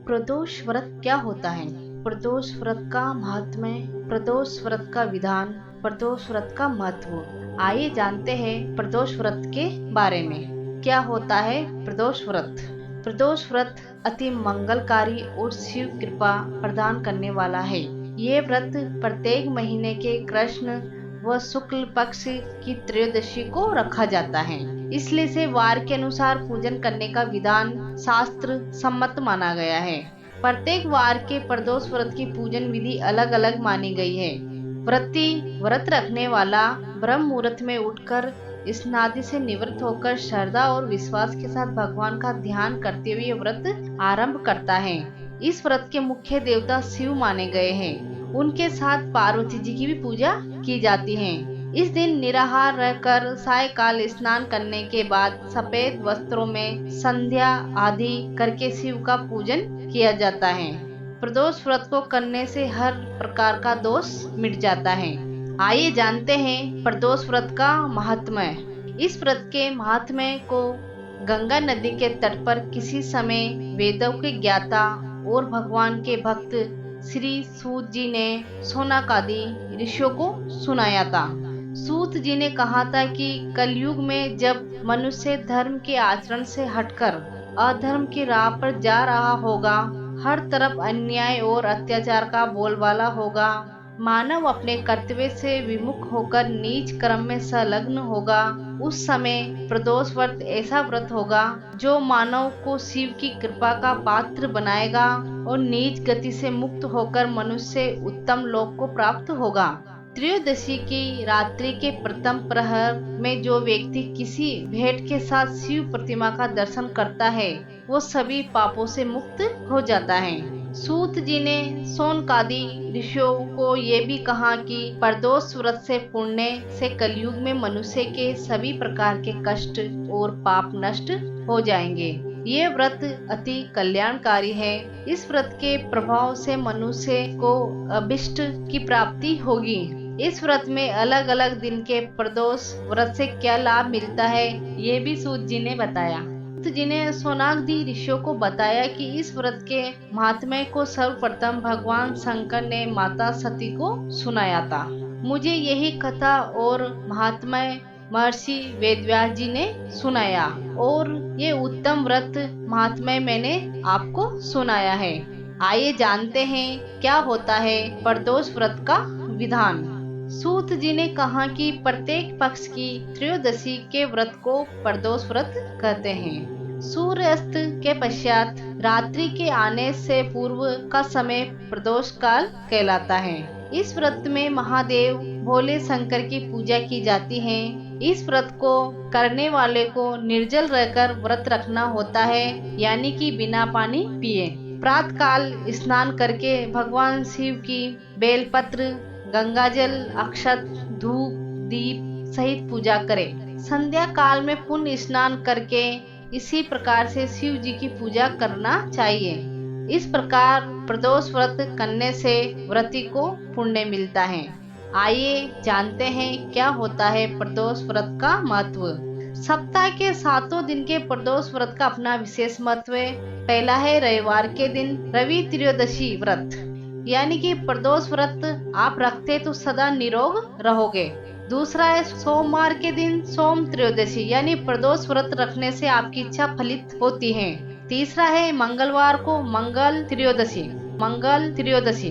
प्रदोष व्रत क्या होता है? प्रदोष व्रत का महात्म्य, प्रदोष व्रत का विधान, प्रदोष व्रत का महत्व। आइए जानते हैं प्रदोष व्रत के बारे में। क्या होता है प्रदोष व्रत? प्रदोष व्रत अति मंगलकारी और शिव कृपा प्रदान करने वाला है। ये व्रत प्रत्येक महीने के कृष्ण व शुक्ल पक्ष की त्रयोदशी को रखा जाता है। इसलिए से वार के अनुसार पूजन करने का विधान शास्त्र सम्मत माना गया है। प्रत्येक वार के प्रदोष व्रत की पूजन विधि अलग अलग मानी गई है। व्रती व्रत रखने वाला ब्रह्म मुहूर्त में उठकर स्नादि से निवृत्त होकर श्रद्धा और विश्वास के साथ भगवान का ध्यान करते हुए व्रत आरंभ करता है। इस व्रत के मुख्य देवता शिव माने गए हैं। उनके साथ पार्वती जी की भी पूजा की जाती है। इस दिन निराहार रहकर सायकाल स्नान करने के बाद सफेद वस्त्रों में संध्या आदि करके शिव का पूजन किया जाता है। प्रदोष व्रत को करने से हर प्रकार का दोष मिट जाता है। आइए जानते हैं प्रदोष व्रत का महात्म्य। इस व्रत के महात्म्य को गंगा नदी के तट पर किसी समय वेदों के ज्ञाता और भगवान के भक्त श्री सूत जी ने शौनकादि ऋषियों को सुनाया था। सूत जी ने कहा था कि कलयुग में जब मनुष्य धर्म के आचरण से हटकर अधर्म की राह पर जा रहा होगा, हर तरफ अन्याय और अत्याचार का बोलबाला होगा, मानव अपने कर्तव्य से विमुख होकर नीच कर्म में संलग्न होगा, उस समय प्रदोष व्रत ऐसा व्रत होगा जो मानव को शिव की कृपा का पात्र बनाएगा और नीच गति से मुक्त होकर मनुष्य उत्तम लोक को प्राप्त होगा। त्रयोदशी की रात्रि के प्रथम प्रहर में जो व्यक्ति किसी भेंट के साथ शिव प्रतिमा का दर्शन करता है, वो सभी पापों से मुक्त हो जाता है। सूत जी ने शौनकादि ऋषियों को ये भी कहा कि प्रदोष व्रत से पुण्य से कलयुग में मनुष्य के सभी प्रकार के कष्ट और पाप नष्ट हो जाएंगे। ये व्रत अति कल्याणकारी है। इस व्रत के प्रभाव से मनुष्य को अभिष्ट की प्राप्ति होगी। इस व्रत में अलग अलग दिन के प्रदोष व्रत से क्या लाभ मिलता है, ये भी सूत जी ने बताया। सूत जी ने शौनकादि ऋषियों को बताया कि इस व्रत के महात्म्य को सर्वप्रथम भगवान शंकर ने माता सती को सुनाया था। मुझे यही कथा और महात्म्य महर्षि वेदव्यास जी ने सुनाया और ये उत्तम व्रत महात्म्य मैंने आपको सुनाया है। आइए जानते हैं क्या होता है प्रदोष व्रत का विधान। सूत जी ने कहा कि प्रत्येक पक्ष की त्रयोदशी के व्रत को प्रदोष व्रत कहते हैं। सूर्यास्त के पश्चात रात्रि के आने से पूर्व का समय प्रदोष काल कहलाता है। इस व्रत में महादेव भोले शंकर की पूजा की जाती है। इस व्रत को करने वाले को निर्जल रहकर व्रत रखना होता है, यानी कि बिना पानी पिए। प्रातः काल स्नान करके भगवान शिव की बेलपत्र, गंगाजल, अक्षत, धूप, दीप सहित पूजा करें। संध्या काल में पुण्य स्नान करके इसी प्रकार से शिव जी की पूजा करना चाहिए। इस प्रकार प्रदोष व्रत करने से व्रती को पुण्य मिलता है। आइए जानते हैं क्या होता है प्रदोष व्रत का महत्व। सप्ताह के 7 दिन के प्रदोष व्रत का अपना विशेष महत्व है। पहला है रविवार के दिन रवि त्रयोदशी व्रत, यानी कि प्रदोष व्रत आप रखते तो सदा निरोग रहोगे। दूसरा है सोमवार के दिन सोम त्रयोदशी, यानी प्रदोष व्रत रखने से आपकी इच्छा फलित होती है। तीसरा है मंगलवार को मंगल त्रयोदशी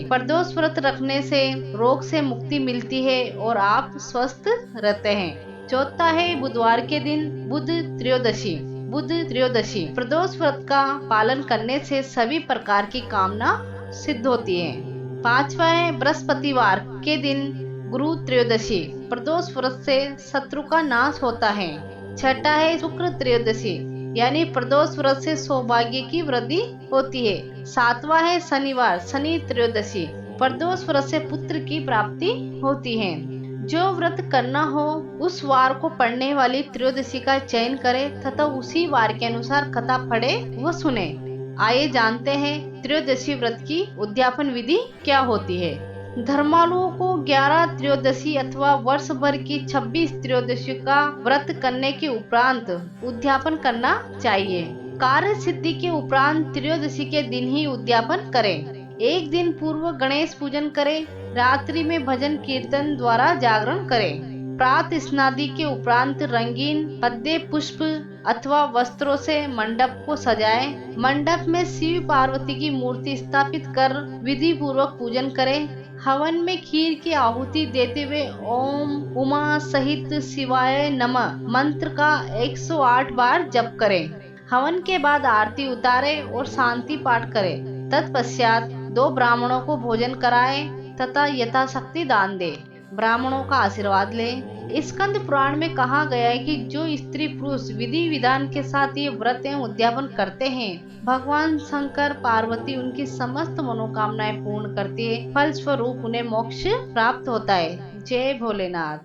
प्रदोष व्रत रखने से रोग से मुक्ति मिलती है और आप स्वस्थ रहते हैं। चौथा है बुधवार के दिन बुध त्रयोदशी प्रदोष व्रत का पालन करने से सभी प्रकार की कामना सिद्ध होती है। पांचवा है बृहस्पतिवार के दिन गुरु त्रयोदशी प्रदोष व्रत से शत्रु का नाश होता है। छठा है शुक्र त्रयोदशी, यानी प्रदोष व्रत से सौभाग्य की वृद्धि होती है। सातवां है शनिवार शनि त्रयोदशी प्रदोष व्रत से पुत्र की प्राप्ति होती है। जो व्रत करना हो उस वार को पढ़ने वाली त्रयोदशी का चयन करे तथा उसी वार के अनुसार कथा पढ़े व सुने। आइए जानते हैं त्रयोदशी व्रत की उद्यापन विधि क्या होती है। धर्मालुओं को 11 त्रयोदशी अथवा वर्ष भर की 26 त्रयोदशी का व्रत करने के उपरांत उद्यापन करना चाहिए। कार्य सिद्धि के उपरांत त्रयोदशी के दिन ही उद्यापन करें। एक दिन पूर्व गणेश पूजन करें। रात्रि में भजन कीर्तन द्वारा जागरण करें। प्रातः स्नादि के उपरांत रंगीन पद्य पुष्प अथवा वस्त्रों से मंडप को सजाएं। मंडप में शिव पार्वती की मूर्ति स्थापित कर विधि पूर्वक पूजन करें। हवन में खीर की आहुति देते हुए ओम उमा सहित शिवाय नमः मंत्र का 108 बार जप करें। हवन के बाद आरती उतारें और शांति पाठ करें। तत्पश्चात 2 ब्राह्मणों को भोजन कराएं तथा यथाशक्ति दान दें। ब्राह्मणों का आशीर्वाद लें। स्कंद पुराण में कहा गया है कि जो स्त्री पुरुष विधि विधान के साथ ये व्रत एवं उद्यापन करते हैं, भगवान शंकर पार्वती उनकी समस्त मनोकामनाएं पूर्ण करती है। फलस्वरूप उन्हें मोक्ष प्राप्त होता है। जय भोलेनाथ।